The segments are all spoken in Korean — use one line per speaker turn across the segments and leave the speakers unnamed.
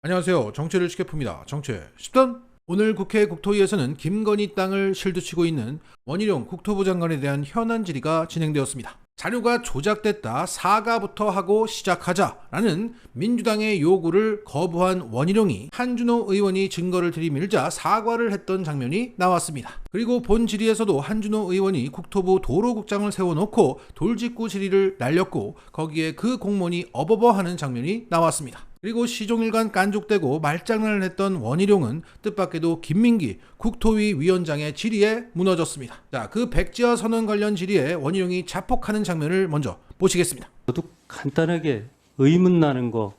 안녕하세요. 정치를 쉽게풉니다. 정치 10단. 오늘 국회 국토위에서는 김건희 땅을 실드치고 있는 원희룡 국토부 장관에 대한 현안 질의가 진행되었습니다. 자료가 조작됐다, 사과부터 하고 시작하자라는 민주당의 요구를 거부한 원희룡이 한준호 의원이 증거를 들이밀자 사과를 했던 장면이 나왔습니다. 그리고 본 질의에서도 한준호 의원이 국토부 도로국장을 세워놓고 돌직구 질의를 날렸고 거기에 그 공무원이 어버버하는 장면이 나왔습니다. 그리고 시종일관 깐족대고 말장난을 했던 원희룡은 뜻밖에도 김민기 국토위 위원장의 질의에 무너졌습니다. 자, 그 백지화 선언 관련 질의에 원희룡이 자폭하는 장면을 먼저 보시겠습니다.
저도 간단하게 의문 나는 거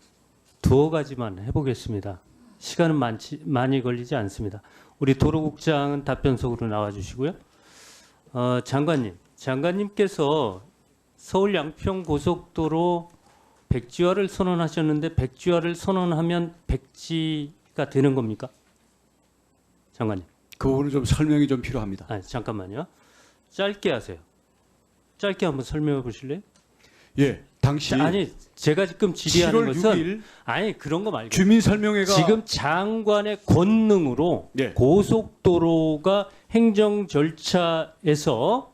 두어 가지만 해보겠습니다. 시간은 많이 걸리지 않습니다. 우리 도로국장은 답변석으로 나와주시고요. 장관님께서 서울 양평 고속도로 백지화를 선언하셨는데 백지화를 선언하면 백지가 되는 겁니까? 장관님.
그 부분은 좀 설명이 좀 필요합니다.
잠깐만요. 짧게 하세요. 짧게 한번 설명해 보실래요?
예, 당시
제가 지금 질의하는
7월
것은
6일
그런 거 말고
주민설명회가
지금 장관의 권능으로
예.
고속도로가 행정 절차에서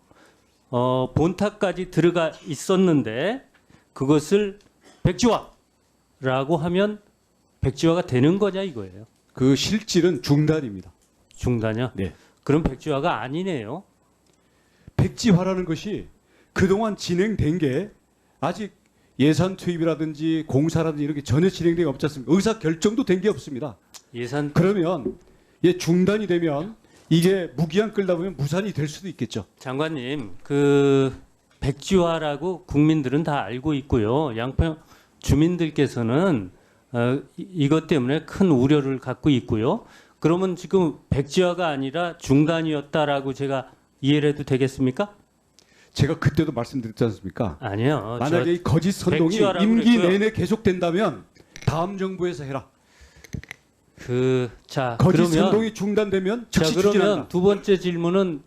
본타까지 들어가 있었는데 그것을 백지화라고 하면 백지화가 되는 거냐 이거예요.
그 실질은 중단입니다.
중단이요?
네.
그럼 백지화가 아니네요.
백지화라는 것이 그동안 진행된 게 아직 예산 투입이라든지 공사라든지 이렇게 전혀 진행된 게 없지 않습니까? 의사 결정도 된 게 없습니다.
예산
그러면 중단이 되면 이게 무기한 끌다 보면 무산이 될 수도 있겠죠.
장관님, 그 백지화라고 국민들은 다 알고 있고요. 양평 주민들께서는 이것 때문에 큰 우려를 갖고 있고요. 그러면 지금 백지화가 아니라 중단이었다라고 제가 이해를 해도 되겠습니까?
제가 그때도 말씀드렸지 않습니까?
아니요.
만약에 이 거짓 선동이
백지화라고
임기
그랬고요.
내내 계속된다면 다음 정부에서 해라. 거짓
그러면
선동이 중단되면 즉시
그러면
추진한다.
두 번째 질문은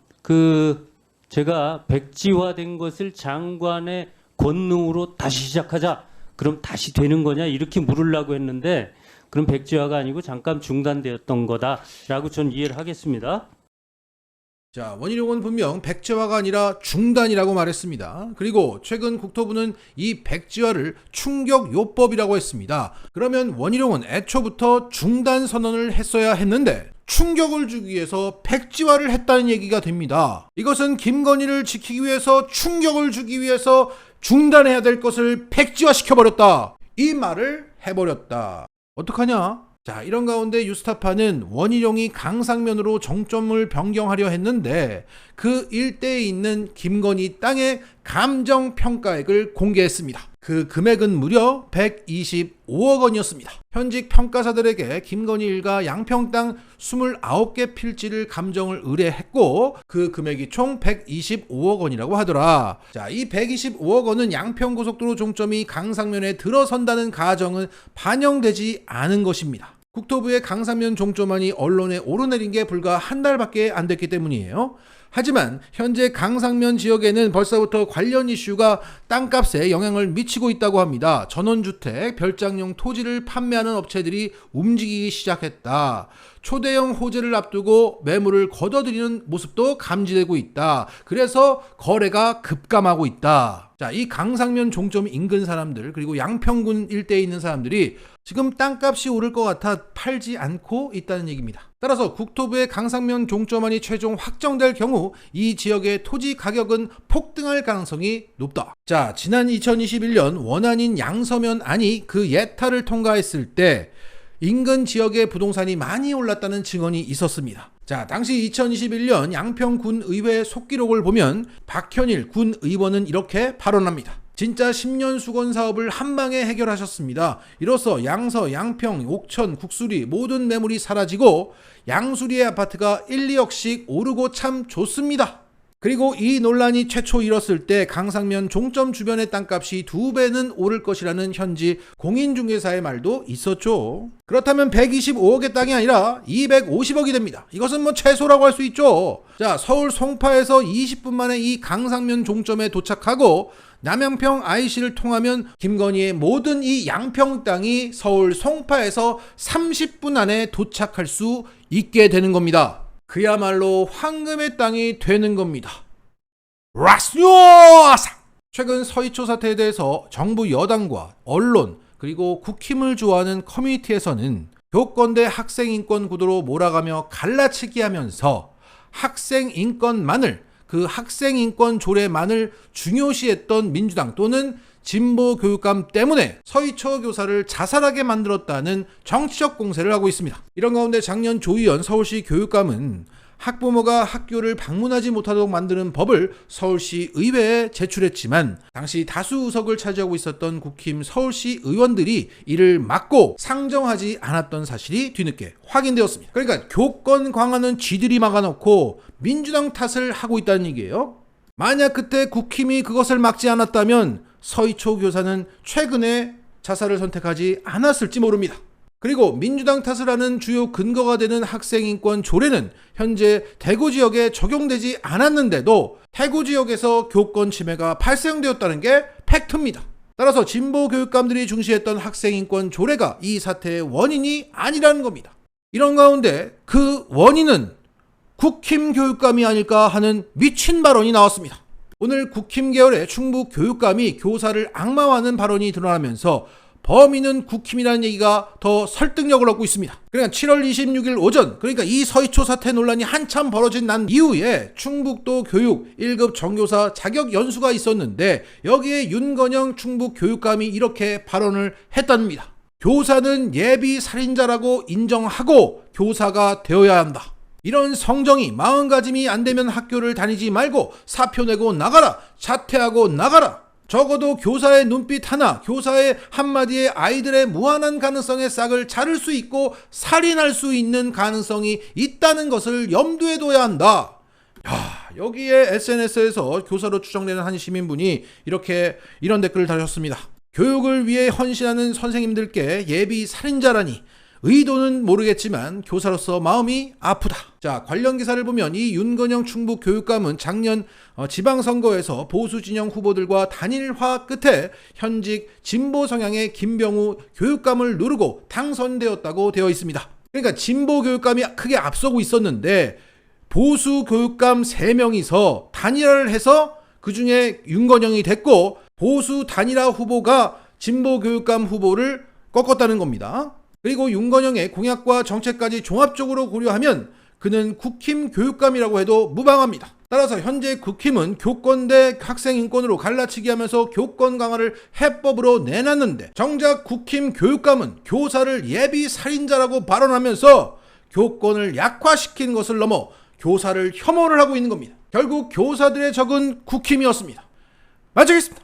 제가 백지화된 것을 장관의 권능으로 다시 시작하자. 그럼 다시 되는 거냐 이렇게 물으려고 했는데 그럼 백지화가 아니고 잠깐 중단되었던 거다라고 전 이해를 하겠습니다.
자, 원희룡은 분명 백지화가 아니라 중단이라고 말했습니다. 그리고 최근 국토부는 이 백지화를 충격요법이라고 했습니다. 그러면 원희룡은 애초부터 중단 선언을 했어야 했는데 충격을 주기 위해서 백지화를 했다는 얘기가 됩니다. 이것은 김건희를 지키기 위해서 충격을 주기 위해서 중단해야 될 것을 백지화시켜버렸다. 이 말을 해버렸다. 어떡하냐? 자, 이런 가운데 유스타파는 원희룡이 강상면으로 정점을 변경하려 했는데 그 일대에 있는 김건희 땅의 감정평가액을 공개했습니다. 그 금액은 무려 125억 원이었습니다. 현직 평가사들에게 김건희 일가 양평 땅 29개 필지를 감정을 의뢰했고 그 금액이 총 125억 원이라고 하더라. 자, 이 125억 원은 양평 고속도로 종점이 강상면에 들어선다는 가정은 반영되지 않은 것입니다. 국토부의 강상면 종점안이 언론에 오르내린 게 불과 한 달밖에 안 됐기 때문이에요. 하지만 현재 강상면 지역에는 벌써부터 관련 이슈가 땅값에 영향을 미치고 있다고 합니다. 전원주택, 별장용 토지를 판매하는 업체들이 움직이기 시작했다. 초대형 호재를 앞두고 매물을 걷어들이는 모습도 감지되고 있다. 그래서 거래가 급감하고 있다. 자, 이 강상면 종점 인근 사람들 그리고 양평군 일대에 있는 사람들이 지금 땅값이 오를 것 같아 팔지 않고 있다는 얘기입니다. 따라서 국토부의 강상면 종점안이 최종 확정될 경우 이 지역의 토지 가격은 폭등할 가능성이 높다. 자, 지난 2021년 원안인 양서면 안이 그 예타를 통과했을 때 인근 지역의 부동산이 많이 올랐다는 증언이 있었습니다. 자, 당시 2021년 양평군 의회 속기록을 보면 박현일 군 의원은 이렇게 발언합니다. 진짜 10년 수건 사업을 한 방에 해결하셨습니다. 이로써 양서, 양평, 옥천, 국수리 모든 매물이 사라지고 양수리의 아파트가 1, 2억씩 오르고 참 좋습니다. 그리고 이 논란이 최초 일었을 때 강상면 종점 주변의 땅값이 2배는 오를 것이라는 현지 공인중개사의 말도 있었죠. 그렇다면 125억의 땅이 아니라 250억이 됩니다. 이것은 뭐 최소라고 할 수 있죠. 자, 서울 송파에서 20분 만에 이 강상면 종점에 도착하고 남양평 IC를 통하면 김건희의 모든 이 양평 땅이 서울 송파에서 30분 안에 도착할 수 있게 되는 겁니다. 그야말로 황금의 땅이 되는 겁니다. 라스뉴스! 최근 서희초 사태에 대해서 정부 여당과 언론 그리고 국힘을 좋아하는 커뮤니티에서는 교권대 학생인권 구도로 몰아가며 갈라치기 하면서 학생인권만을 그 학생인권 조례만을 중요시했던 민주당 또는 진보 교육감 때문에 서희초 교사를 자살하게 만들었다는 정치적 공세를 하고 있습니다. 이런 가운데 작년 조희연 서울시 교육감은 학부모가 학교를 방문하지 못하도록 만드는 법을 서울시 의회에 제출했지만 당시 다수 의석을 차지하고 있었던 국힘 서울시 의원들이 이를 막고 상정하지 않았던 사실이 뒤늦게 확인되었습니다. 그러니까 교권 강화는 쥐들이 막아놓고 민주당 탓을 하고 있다는 얘기예요. 만약 그때 국힘이 그것을 막지 않았다면 서희초 교사는 최근에 자살을 선택하지 않았을지 모릅니다. 그리고 민주당 탓을 하는 주요 근거가 되는 학생인권 조례는 현재 대구 지역에 적용되지 않았는데도 대구 지역에서 교권 침해가 발생되었다는 게 팩트입니다. 따라서 진보 교육감들이 중시했던 학생인권 조례가 이 사태의 원인이 아니라는 겁니다. 이런 가운데 그 원인은 국힘 교육감이 아닐까 하는 미친 발언이 나왔습니다. 오늘 국힘 계열의 충북 교육감이 교사를 악마화하는 발언이 드러나면서 범인은 국힘이라는 얘기가 더 설득력을 얻고 있습니다. 그러니까 7월 26일 오전, 그러니까 이 서희초 사태 논란이 한참 벌어진 난 이후에 충북도 교육 1급 정교사 자격 연수가 있었는데 여기에 윤건영 충북 교육감이 이렇게 발언을 했답니다. 교사는 예비 살인자라고 인정하고 교사가 되어야 한다. 이런 성정이 마음가짐이 안 되면 학교를 다니지 말고 사표 내고 나가라. 자퇴하고 나가라. 적어도 교사의 눈빛 하나, 교사의 한마디에 아이들의 무한한 가능성의 싹을 자를 수 있고 살인할 수 있는 가능성이 있다는 것을 염두에 둬야 한다. 여기에 SNS에서 교사로 추정되는 한 시민분이 이런 댓글을 달으셨습니다. 교육을 위해 헌신하는 선생님들께 예비 살인자라니 의도는 모르겠지만 교사로서 마음이 아프다. 자, 관련 기사를 보면 이 윤건영 충북 교육감은 작년 지방선거에서 보수 진영 후보들과 단일화 끝에 현직 진보 성향의 김병우 교육감을 누르고 당선되었다고 되어 있습니다. 그러니까 진보 교육감이 크게 앞서고 있었는데 보수 교육감 3명이서 단일화를 해서 그중에 윤건영이 됐고 보수 단일화 후보가 진보 교육감 후보를 꺾었다는 겁니다. 그리고 윤건영의 공약과 정책까지 종합적으로 고려하면 그는 국힘 교육감이라고 해도 무방합니다. 따라서 현재 국힘은 교권대 학생인권으로 갈라치기 하면서 교권 강화를 해법으로 내놨는데 정작 국힘 교육감은 교사를 예비 살인자라고 발언하면서 교권을 약화시킨 것을 넘어 교사를 혐오를 하고 있는 겁니다. 결국 교사들의 적은 국힘이었습니다. 마치겠습니다.